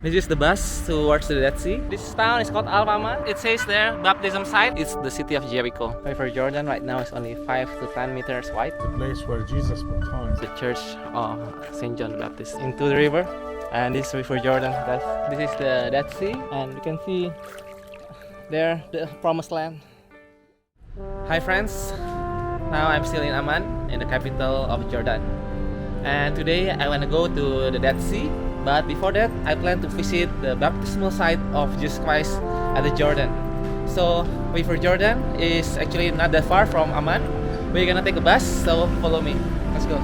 This is the bus towards the Dead Sea. This town is called Rama. It says there, baptism site. It's the city of Jericho. River Jordan right now is only 5 to 10 meters wide. The place where Jesus baptized. The church of St. John the Baptist into the river. And this River Jordan, guys. This is the Dead Sea. And you can see there the promised land. Hi friends. Now I'm still in Amman, in the capital of Jordan. And today I want to go to the Dead Sea. But before that, I plan to visit the baptismal site of Jesus Christ at the Jordan. So, River Jordan is actually not that far from Amman. We're gonna take a bus, so follow me. Let's go.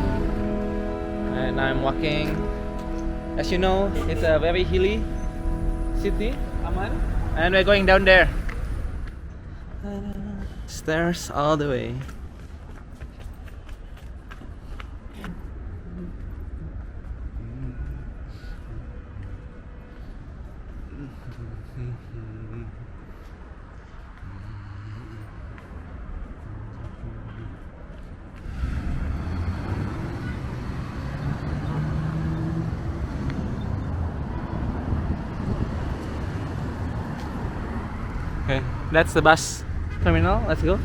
And I'm walking. As you know, it's a very hilly city, Amman. And we're going down there. Stairs all the way. Okay, that's the bus terminal. Let's go.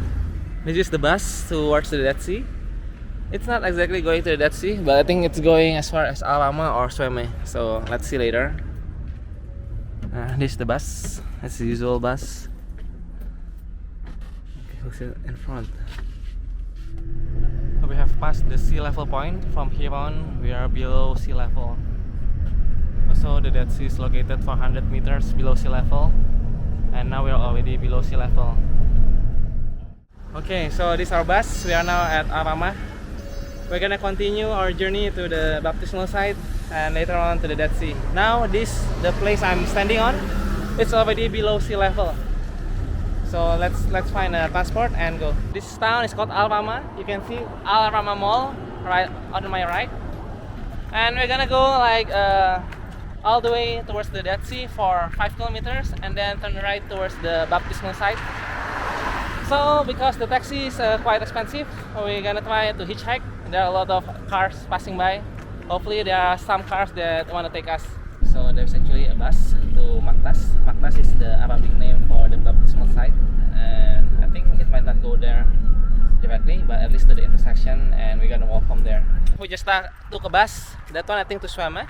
This is the bus towards the Dead Sea. It's not exactly going to the Dead Sea, but I think it's going as far as Rama or Sweme. So let's see later. This is the bus. It's the usual bus. Okay, who's in front? We have passed the sea level point. From here on, we are below sea level. Also, the Dead Sea is located 400 meters below sea level. And now we are already below sea level. Okay, so this is our bus. We are now at Rama. We're gonna continue our journey to the baptismal site and later on to the Dead Sea. Now the place I'm standing on, it's already below sea level. So let's find a transport and go. This town is called Rama. You can see Rama Mall right on my right. And we're gonna go like all the way towards the Dead Sea for 5 kilometers and then turn right towards the baptismal site. So because the taxi is quite expensive, we're gonna try to hitchhike. There are a lot of cars passing by. Hopefully there are some cars that want to take us. So there's actually a bus to Maktas. Maktas is the Arabic name for the baptismal site, and I think it might not go there directly, but at least to the intersection, and we're gonna walk from there. We just took a bus, that one I think to Sweme.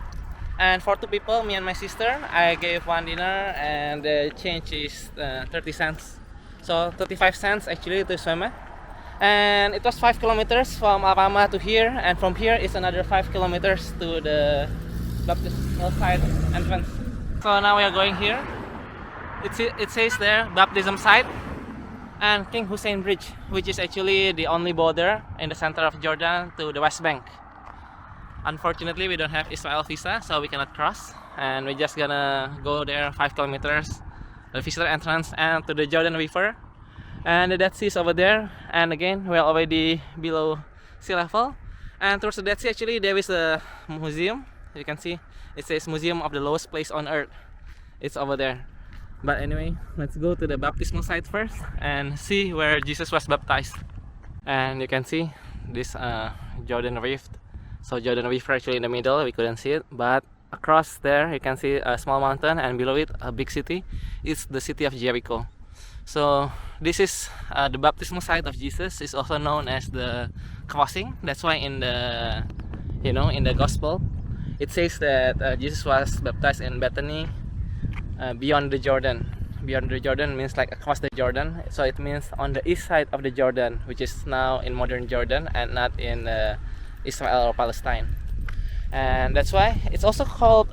And for 2 people, me and my sister, I gave 1 dinar and the change is 30 cents. So 35 cents actually to Sweme. And it was 5 kilometers from Rama to here, and from here is another 5 kilometers to the baptismal site entrance. So now we are going here. It says there, baptism site and King Hussein Bridge, which is actually the only border in the center of Jordan to the West Bank. Unfortunately, we don't have Israel visa, so we cannot cross, and we're just gonna go there 5 kilometers, the visitor entrance, and to the Jordan River. And the Dead Sea is over there, and again, we're already below sea level. And towards the Dead Sea, actually, there is a museum. You can see, it says Museum of the Lowest Place on Earth. It's over there. But anyway, let's go to the baptismal site first and see where Jesus was baptized. And you can see this Jordan Rift. So Jordan River actually in the middle, we couldn't see it, but across there you can see a small mountain, and below it a big city. It's the city of Jericho. So this is the baptismal site of Jesus. It's also known as the crossing. That's why in the in the gospel it says that Jesus was baptized in Bethany, beyond the Jordan. Beyond the Jordan means like across the Jordan. So it means on the east side of the Jordan, which is now in modern Jordan and not in Israel or Palestine. And that's why it's also called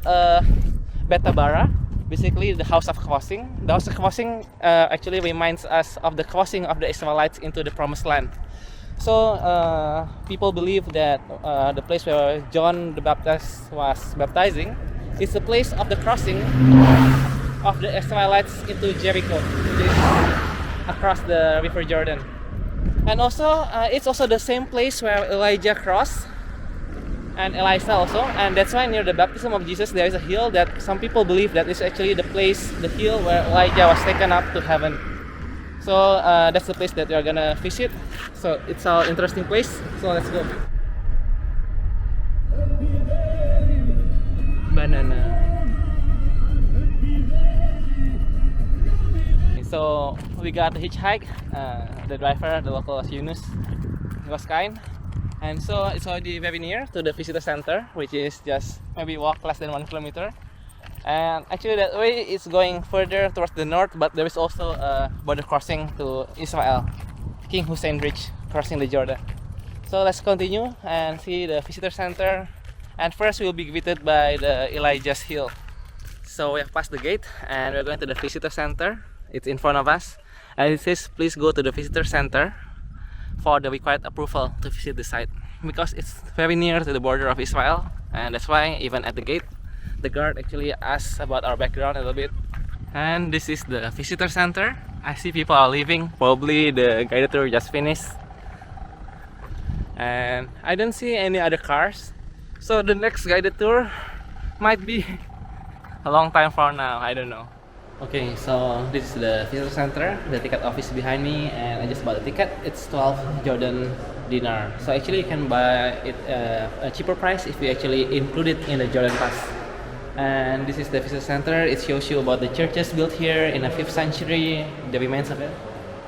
Betabara, basically the house of crossing. The house of crossing actually reminds us of the crossing of the Israelites into the promised land. So people believe that the place where John the Baptist was baptizing is the place of the crossing of the Israelites into Jericho, which is across the River Jordan. And also, it's also the same place where Elijah crossed, and Elisha also, and that's why near the baptism of Jesus there is a hill that some people believe that is actually the place, the hill where Elijah was taken up to heaven. So that's the place that we are gonna visit. So it's an interesting place. So let's go. Banana. So we got the hitchhike. The driver, the local was Yunus. He was kind. And so it's already very near to the visitor center, which is just maybe walk less than 1 kilometer. And actually that way is going further towards the north, but there is also a border crossing to Israel, King Hussein Bridge crossing the Jordan. So let's continue and see the visitor center. And first we'll be greeted by the Elijah's Hill. So we have passed the gate and we're going to the visitor center. It's in front of us. And it says please go to the visitor center for the required approval to visit the site. Because it's very near to the border of Israel. And that's why even at the gate, the guard actually asks about our background a little bit. And this is the visitor center. I see people are leaving. Probably the guided tour just finished. And I don't see any other cars. So the next guided tour might be a long time from now. I don't know. Okay, so this is the visitor center. The ticket office behind me, and I just bought the ticket. It's 12 Jordan dinar. So actually you can buy it a cheaper price if you actually include it in the Jordan pass. And this is the visitor center. It shows you about the churches built here in the 5th century, the remains of it.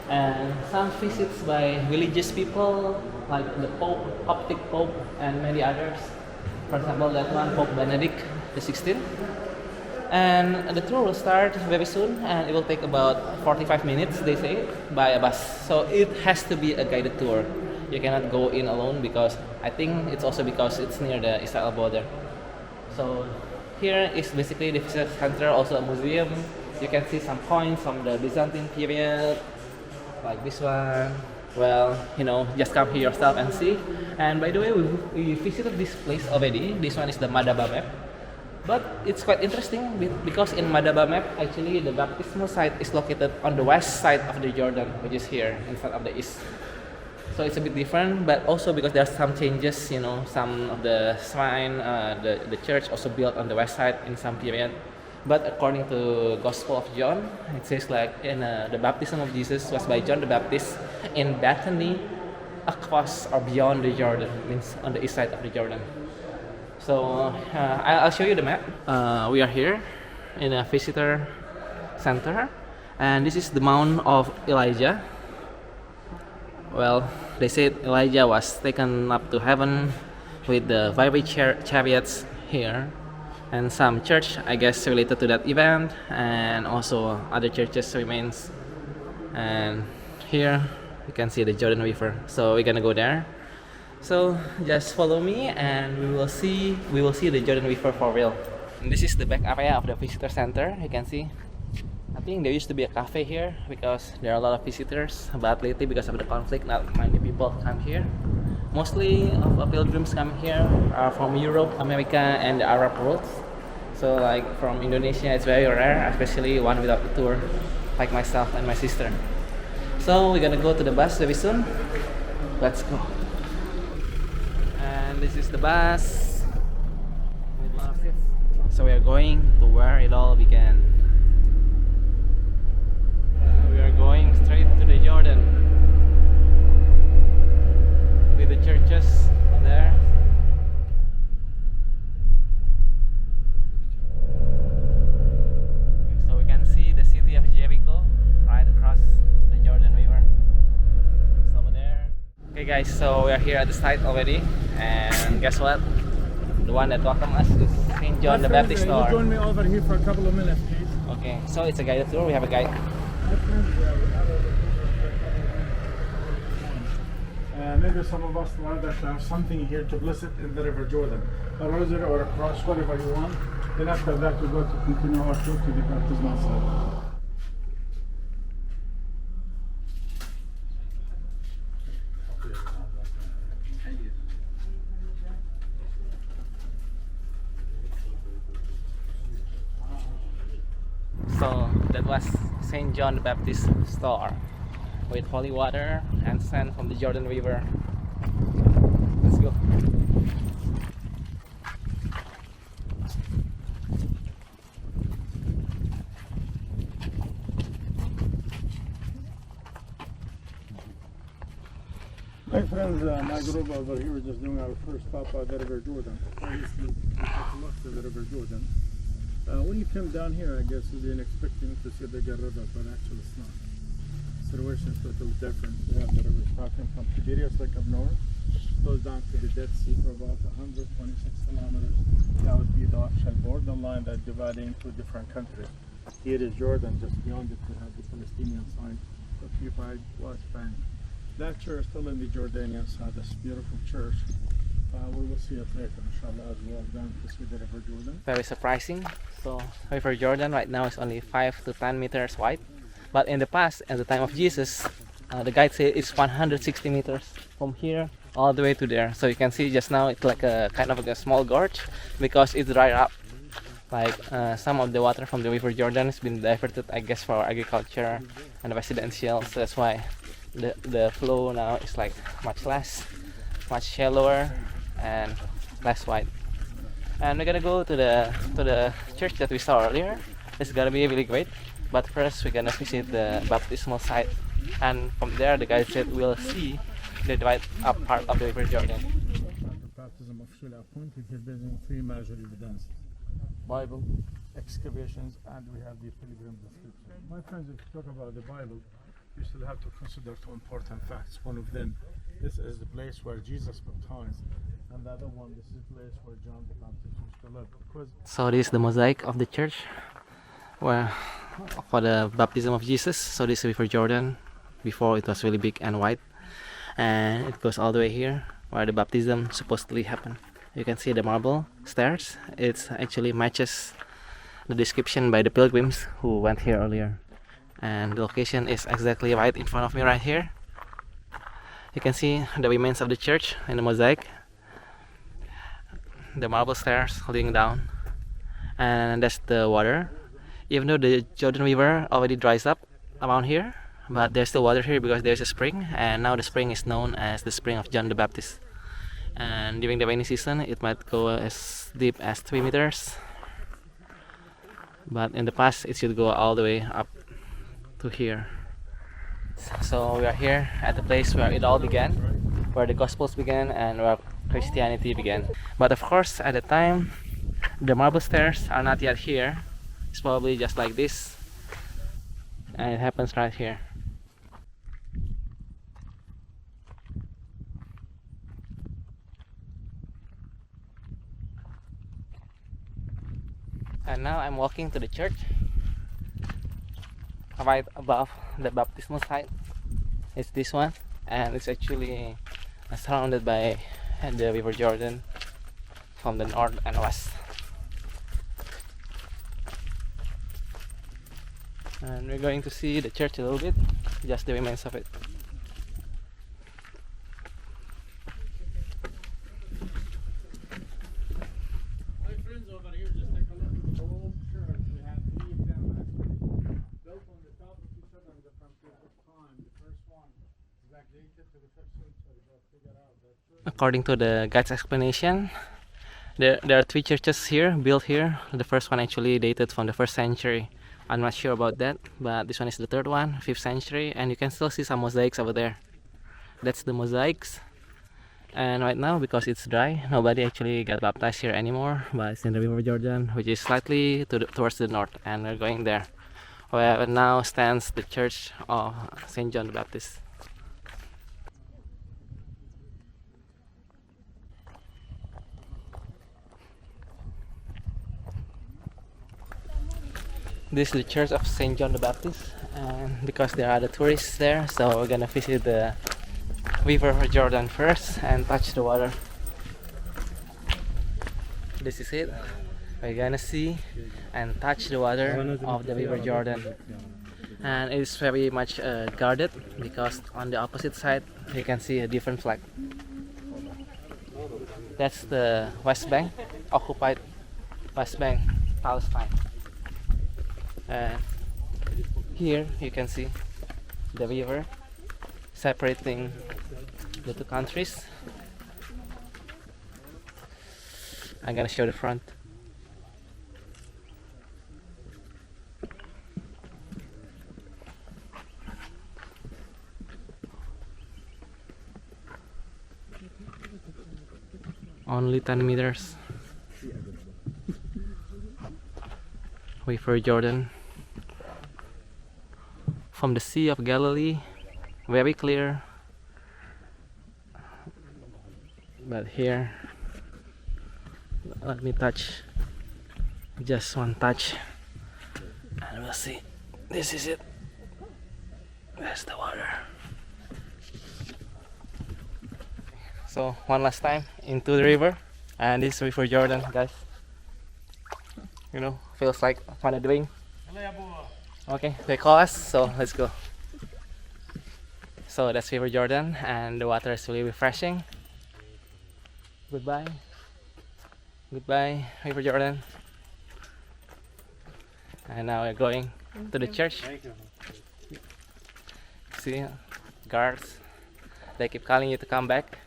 And some visits by religious people like the Pope, Coptic Pope, and many others. For example, that one, Pope Benedict XVI. And the tour will start very soon, and it will take about 45 minutes, they say, by a bus. So it has to be a guided tour. You cannot go in alone because I think it's also because it's near the Israel border. So here is basically the visitor center, also a museum. You can see some coins from the Byzantine period, like this one. Well, you know, just come here yourself and see. And by the way, we visited this place already. This one is the Madaba map. But it's quite interesting because in Madaba map, actually the baptismal site is located on the west side of the Jordan, which is here instead of the east. So it's a bit different, but also because there are some changes, you know, some of the shrine, the church also built on the west side in some period. But according to Gospel of John, it says like in the baptism of Jesus was by John the Baptist in Bethany, across or beyond the Jordan, means on the east side of the Jordan. So I'll show you the map. We are here in a visitor center, and this is the Mount of Elijah. Well, they said Elijah was taken up to heaven with the fiery chariots here, and some church, I guess, related to that event, and also other churches remains. And here you can see the Jordan River. So we're gonna go there. So just follow me, and we will see the Jordan River for real. And this is the back area of the visitor center. You can see. I think there used to be a cafe here because there are a lot of visitors, but lately because of the conflict, not many people come here. Mostly of pilgrims come here are from Europe, America, and the Arab world. So like from Indonesia, it's very rare, especially one without a tour, like myself and my sister. So we're gonna go to the bus very soon. Let's go. And this is the bus. So we are going to where it all began. We are going straight to the Jordan with the churches there. So we can see the city of Jericho right across the Jordan River. It's over there. Okay guys, so we are here at the site already, and guess what? The one that welcomed us is St. John the Baptist store. Can you join me over here for a couple of minutes, please? Okay, so it's a guided tour. We have a guide. Maybe some of us rather have something here to bless it in the River Jordan, a rosary or a cross, whatever you want. Then after that, we go to continue our tour to the baptismal site. So that was St. John the Baptist store with holy water and sand from the Jordan River. Let's go. My friends, my group over here, we're just doing our first stop at the River Jordan. Obviously, we take a look at the River Jordan. When you come down here, I guess you'll be expecting to see a bigger river, but actually it's not. situation is totally different. We have the river starting from Tiberias, like up north, goes down to the Dead Sea for about 126 kilometers. That would be the actual borderline that dividing into different countries. Here is Jordan, just beyond it we have the Palestinian side, occupied West Bank. That church still in the Jordanian side, this beautiful church. We will see it later, inshallah, as we walk down to see the River Jordan. Very surprising. So River Jordan right now is only 5 to 10 meters wide, but in the past, at the time of Jesus, the guide said it's 160 meters from here all the way to there. So you can see just now it's like a kind of like a small gorge because it's dried up. Like some of the water from the River Jordan has been diverted, I guess, for agriculture and residential. So that's why the flow now is like much less, much shallower and less wide. And we're gonna go to the church that we saw earlier. It's gonna be really great. But first we're gonna visit the baptismal site, and from there the guide said we'll see the dried up part of the River Jordan. The baptism officially appointed here based on three major evidences: Bible, excavations, and we have the pilgrim description. My friends, if you talk about the Bible, you still have to consider two important facts. One of them, this is the place where Jesus baptized, and the other one, this is the place where John the Baptist used to live. So this is the mosaic of the church where for the baptism of Jesus. So this is River Jordan. Before it was really big and wide, and it goes all the way here where the baptism supposedly happened. You can see the marble stairs. It actually matches the description by the pilgrims who went here earlier, and the location is exactly right in front of me right here. You can see the remains of the church in the mosaic, the marble stairs leading down, and that's the water. Even though the Jordan River already dries up around here, but there's still water here because there's a spring, and now the spring is known as the spring of John the Baptist. And during the rainy season it might go as deep as 3 meters, but in the past it should go all the way up to here. So we are here at the place where it all began, where the Gospels began and where Christianity began. But of course at the time the marble stairs are not yet here. It's probably just like this, and it happens right here. And now I'm walking to the church right above the baptismal site. It's this one, and it's actually surrounded by the River Jordan from the north and west. And we're going to see the church a little bit, just the remains of it. My friends over here, just take a look at the whole church. We have three of them actually built on the top of each other in different periods of time. The first one is back dated to the 5th century. But figure out that church. According to the guide's explanation, there are three churches here, built here. The first one actually dated from the 1st century. I'm not sure about that, but this one is the third one, 5th century, and you can still see some mosaics over there. That's the mosaics. And right now, because it's dry, nobody actually got baptized here anymore, but it's in the River Jordan, which is slightly towards the north, and we're going there, where now stands the church of St. John the Baptist. This is the church of St. John the Baptist, and because there are other tourists there, so we're gonna visit the River Jordan first and touch the water. This is it. We're gonna see and touch the water of the River Jordan, and it's very much guarded because on the opposite side you can see a different flag. That's the West Bank, occupied West Bank, Palestine. And here you can see the river separating the two countries. I'm gonna show the front. Only 10 meters. River Jordan from the Sea of Galilee, very clear. But here, let me touch, just one touch, and we'll see. This is it. There's the water. So one last time into the river, and this is River Jordan, guys. You know, feels like fun doing. Okay, they call us, so let's go. So that's River Jordan, and the water is really refreshing. Goodbye. Goodbye, River Jordan. And now we're going to the church. See, guards, they keep calling you to come back.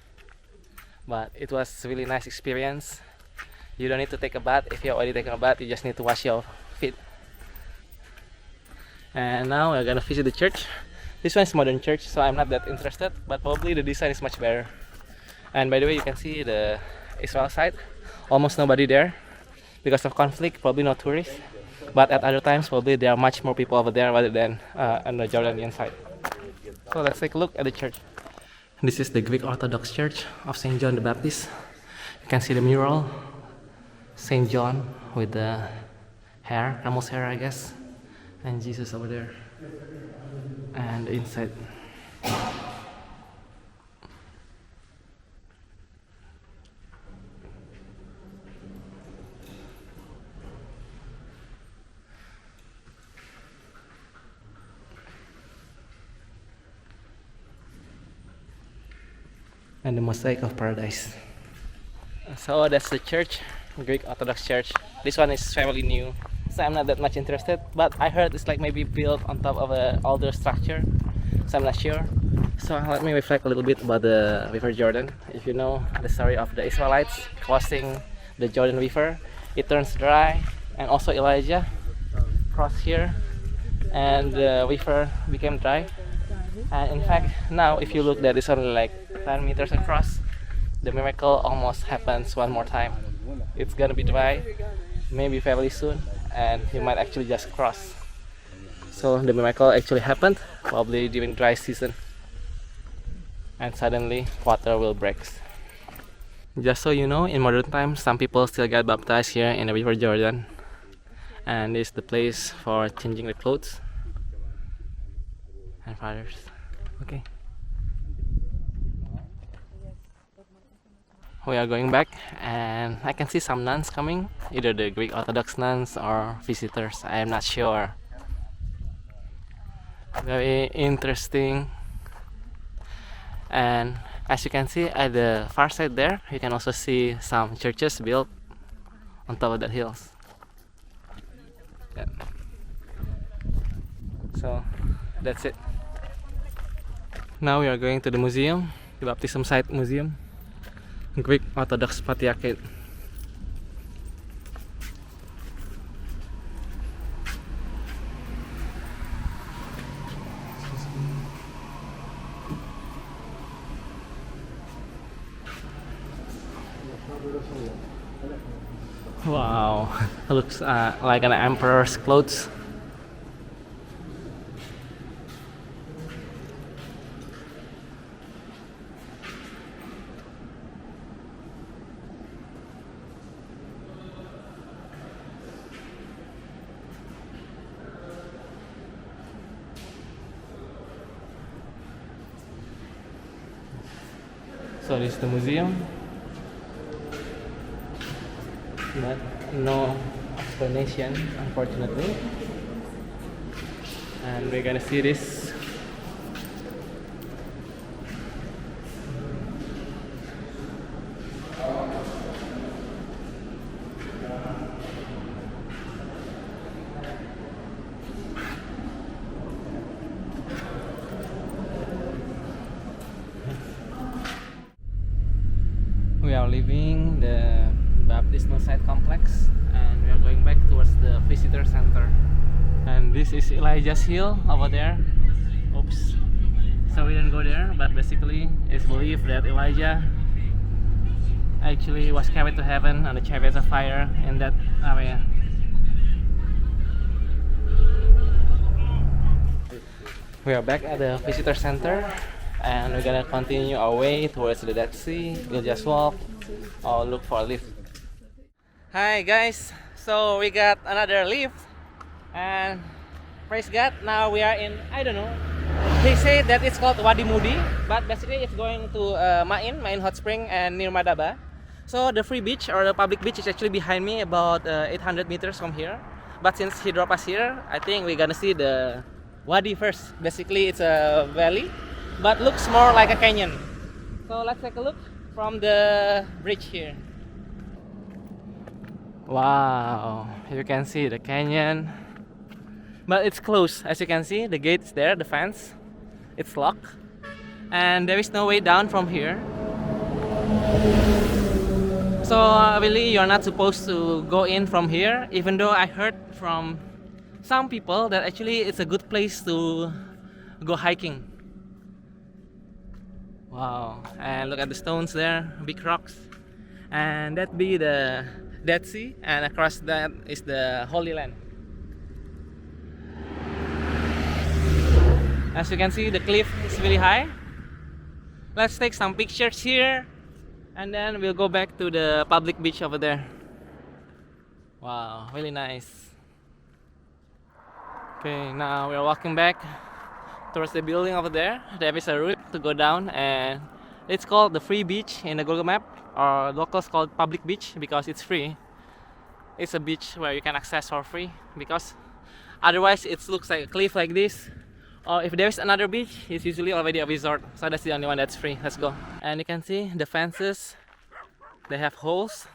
But it was a really nice experience. You don't need to take a bath. If you're already taking a bath, you just need to wash your feet. And now we're gonna visit the church. This one is modern church, so I'm not that interested, but probably the design is much better. And by the way, you can see the Israel side, almost nobody there because of conflict, probably no tourists. But at other times, probably there are much more people over there rather than on the Jordanian side. So let's take a look at the church. This is the Greek Orthodox Church of St. John the Baptist. You can see the mural, St. John with the hair, camel's hair I guess, and Jesus over there, and the inside. And the mosaic of paradise. So that's the church, Greek Orthodox Church. This one is fairly new, so I'm not that much interested, but I heard it's like maybe built on top of an older structure, so I'm not sure. So let me reflect a little bit about the River Jordan. If you know the story of the Israelites crossing the Jordan River, it turns dry, and also Elijah crossed here and the river became dry. And in fact, now if you look, that is only like 10 meters across. The miracle almost happens one more time. It's gonna be dry, maybe fairly soon, and you might actually just cross. So the miracle actually happened, probably during dry season, and suddenly water will break. Just so you know, in modern times, some people still get baptized here in the River Jordan, and this is the place for changing the clothes and fathers. Okay. We are going back, and I can see some nuns coming, either the Greek Orthodox nuns or visitors, I am not sure. Very interesting. And as you can see at the far side there, you can also see some churches built on top of that hills. Yeah. So that's it. Now we are going to the museum, the baptism site museum, Greek Orthodox Patriarchate. Wow, looks like an emperor's clothes. So this is the museum, but no explanation unfortunately, and we're gonna see this. We are leaving the Baptismal site complex, and we are going back towards the visitor center. And this is Elijah's hill over there. Oops. So we didn't go there, but basically it's believed that Elijah actually was carried to heaven on the chariots of fire in that area. We are back at the visitor center and we're gonna continue our way towards the Dead Sea. We'll just walk or look for a lift. Hi guys, so we got another lift and praise God, now we are in, I don't know, they say that it's called Wadi Mudi, but basically it's going to Main Hot Spring and near Madaba. So the free beach or the public beach is actually behind me, about 800 meters from here. But since he dropped us here, I think we're gonna see the Wadi first. Basically it's a valley, but looks more like a canyon. So let's take a look from the bridge here. Wow, you can see the canyon. But it's closed, as you can see, the gate is there, the fence. It's locked. And there is no way down from here. So really you're not supposed to go in from here, even though I heard from some people that actually it's a good place to go hiking. Wow, and look at the stones there, big rocks. And that be the Dead Sea, and across that is the Holy Land. As you can see, the cliff is really high. Let's take some pictures here and then we'll go back to the public beach over there. Wow, really nice. Okay, now we're walking back towards the building over there. There is a route to go down and it's called the free beach in the Google map, or locals call it public beach because it's free. It's a beach where you can access for free, because otherwise it looks like a cliff like this. Or if there is another beach, it's usually already a resort. So that's the only one that's free. Let's go. And you can see the fences, they have holes.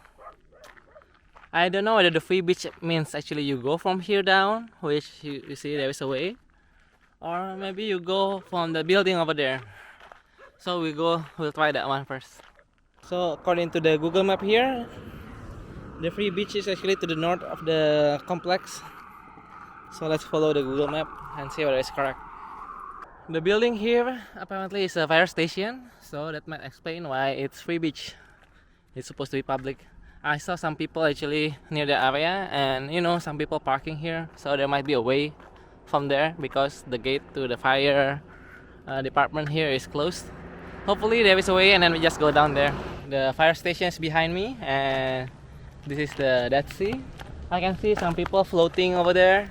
I don't know whether the free beach means actually you go from here down, which you see there is a way, or maybe you go from the building over there. So we'll try that one first. So according to the Google map here, the free beach is actually to the north of the complex. So let's follow the Google map and see whether it's correct. The building here apparently is a fire station, so that might explain why it's free beach. It's supposed to be public. I saw some people actually near the area, and you know, some people parking here, so there might be a way from there because the gate to the fire department here is closed. Hopefully there is a way and then we just go down there. The fire station is behind me and this is the Dead Sea. I can see some people floating over there.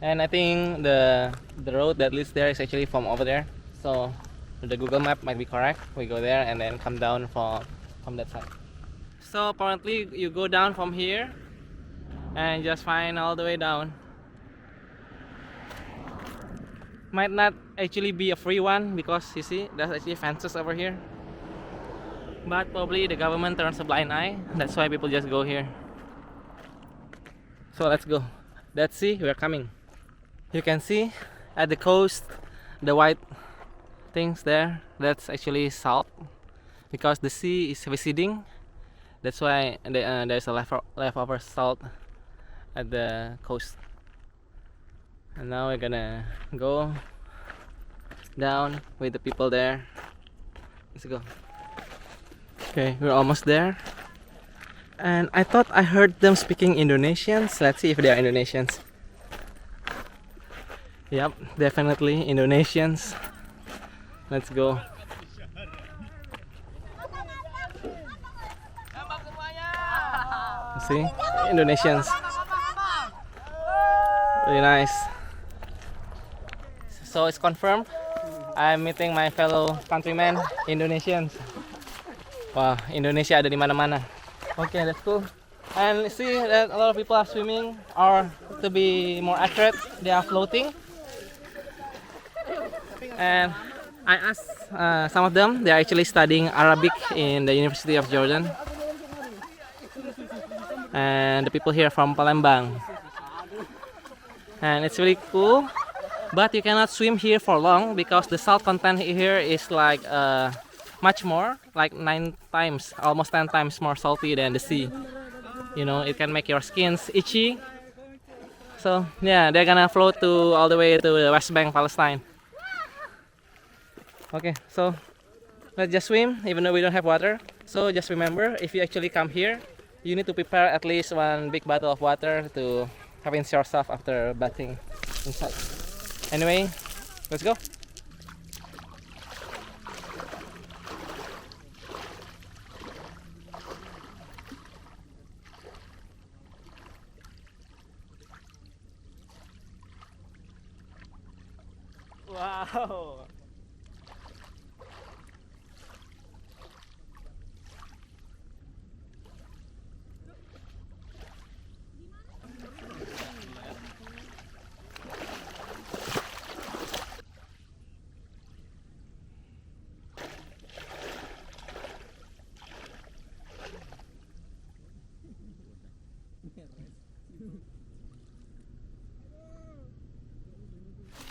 And I think the road that leads there is actually from over there. So the Google map might be correct. We go there and then come down from that side. So apparently you go down from here and just find all the way down. Might not actually be a free one because you see there's actually fences over here. But probably the government turns a blind eye. That's why people just go here. So let's go. Dead Sea, we're coming. You can see at the coast the white things there, that's actually salt because the sea is receding. That's why there's a leftover salt at the coast. And now we're gonna go down with the people there. Let's go. Okay, we're almost there. And I thought I heard them speaking Indonesians. Let's see if they are Indonesians. Yep, definitely Indonesians. Let's go. See? Indonesians. Really nice. So it's confirmed. I'm meeting my fellow countrymen, Indonesians. Wow, Indonesia ada di mana-mana. Okay, that's cool. And see that a lot of people are swimming, or to be more accurate, they are floating. And I asked some of them, they are actually studying Arabic in the University of Jordan. And the people here from Palembang. And it's really cool, but you cannot swim here for long because the salt content here is like much more, like 9 times, almost 10 times more salty than the sea. You know, it can make your skins itchy. So yeah, they're gonna float to all the way to the West Bank, Palestine. Okay, so let's just swim even though we don't have water. So just remember, if you actually come here, you need to prepare at least 1 big bottle of water to rinse yourself after bathing inside. Anyway, let's go. Wow.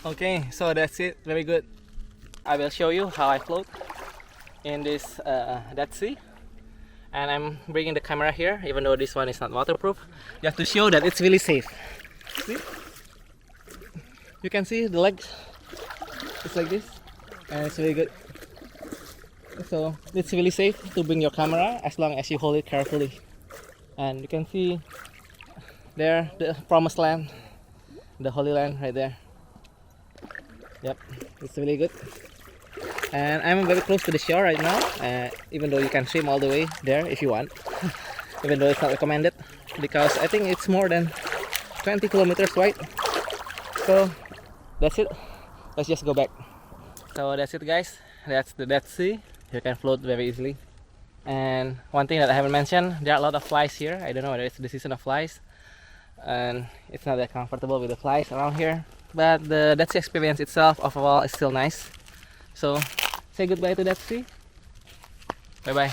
Okay, so that's it. Very good. I will show you how I float in this Dead Sea. And I'm bringing the camera here, even though this one is not waterproof, just to show that it's really safe. See? You can see the legs. It's like this, and it's really good. So it's really safe to bring your camera as long as you hold it carefully. And you can see there the promised land, the Holy Land right there. Yep, it's really good. And I'm very close to the shore right now, even though you can swim all the way there if you want. Even though it's not recommended, because I think it's more than 20 kilometers wide. So that's it. Let's just go back. So that's it, guys. That's the Dead Sea. You can float very easily. And one thing that I haven't mentioned, there are a lot of flies here. I don't know whether it's the season of flies, and it's not that comfortable with the flies around here. But the Dead Sea experience itself, overall, is still nice. So say goodbye to Dead Sea. Bye bye.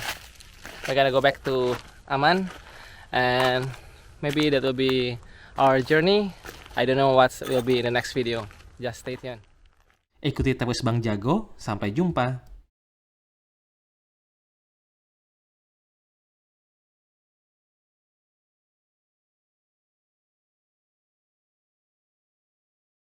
We're gonna go back to Amman, and maybe that will be our journey. I don't know what will be in the next video. Just stay tuned. Ikuti terus Bang Jago. Sampai jumpa.